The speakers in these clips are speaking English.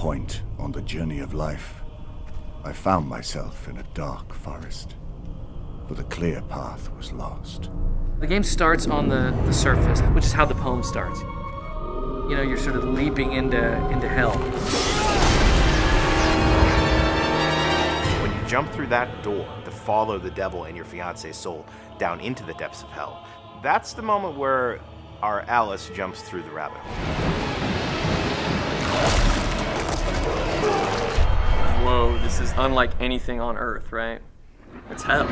point on the journey of life, I found myself in a dark forest, for the clear path was lost. The game starts on the surface, which is how the poem starts. You know, you're sort of leaping into hell. When you jump through that door to follow the devil and your fiance's soul down into the depths of hell, that's the moment where our Alice jumps through the rabbit hole. Whoa, this is unlike anything on Earth, right? It's hell.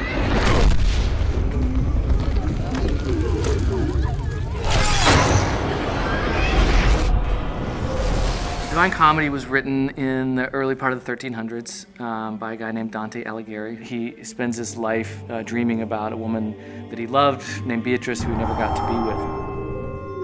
Divine Comedy was written in the early part of the 1300s by a guy named Dante Alighieri. He spends his life dreaming about a woman that he loved named Beatrice, who he never got to be with.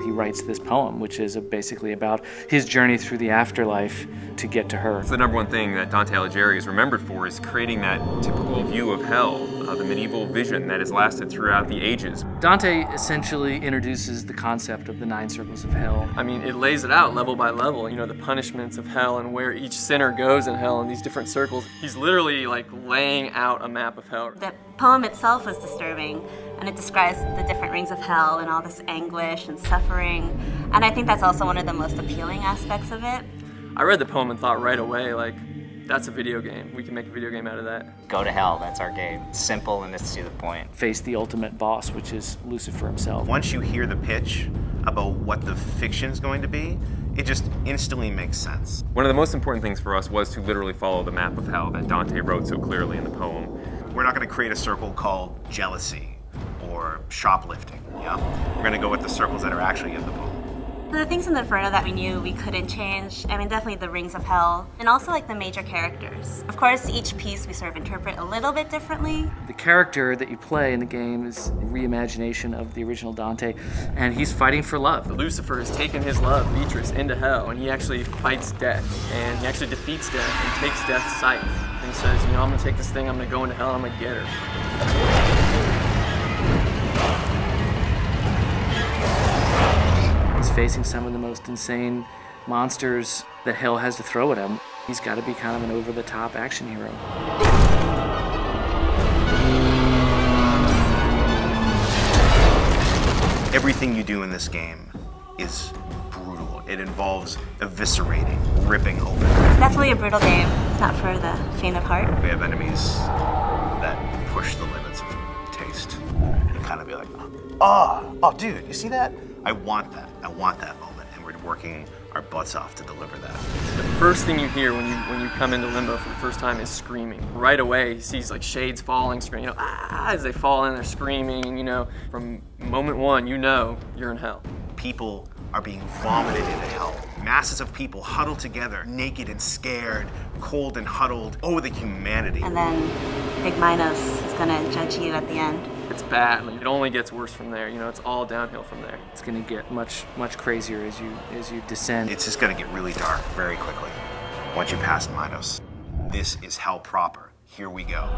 He writes this poem, which is basically about his journey through the afterlife to get to her. It's the #1 thing that Dante Alighieri is remembered for, is creating that typical view of hell, the medieval vision that has lasted throughout the ages. Dante essentially introduces the concept of the 9 circles of hell. I mean, it lays it out level by level, you know, the punishments of hell and where each sinner goes in hell in these different circles. He's literally like laying out a map of hell. The poem itself was disturbing, and it describes the different rings of hell and all this anguish and suffering. And I think that's also one of the most appealing aspects of it. I read the poem and thought right away, like, that's a video game. We can make a video game out of that. Go to hell, that's our game. It's simple and it's to the point. Face the ultimate boss, which is Lucifer himself. Once you hear the pitch about what the fiction's going to be, it just instantly makes sense. One of the most important things for us was to literally follow the map of hell that Dante wrote so clearly in the poem. We're not going to create a circle called jealousy or shoplifting, yeah? We're going to go with the circles that are actually in the poem. The things in the Inferno that we knew we couldn't change, I mean, definitely the rings of hell, and also like the major characters. Of course, each piece we sort of interpret a little bit differently. The character that you play in the game is a reimagination of the original Dante, and he's fighting for love. Lucifer has taken his love, Beatrice, into hell, and he actually fights death, and he actually defeats death and takes death's sight. And he says, you know, I'm gonna take this thing, I'm gonna go into hell, I'm gonna get her. Facing some of the most insane monsters that hell has to throw at him. He's got to be kind of an over-the-top action hero. Everything you do in this game is brutal. It involves eviscerating, ripping open. It's definitely a brutal game. It's not for the faint of heart. We have enemies that push the limits of taste. And kind of be like, oh, dude, you see that? I want that. I want that moment, and we're working our butts off to deliver that. The first thing you hear when you come into Limbo for the first time is screaming. Right away, he sees like shades falling, screaming, you know, as they fall in, they're screaming, you know. From moment one, you know you're in hell. People are being vomited into hell. Masses of people huddled together, naked and scared, cold and huddled. Oh, the humanity. And then Big Minos is gonna judge you at the end. It's bad. Like, it only gets worse from there. You know, it's all downhill from there. It's going to get much crazier as you descend. It's just going to get really dark very quickly once you pass Minos. This is hell proper. Here we go.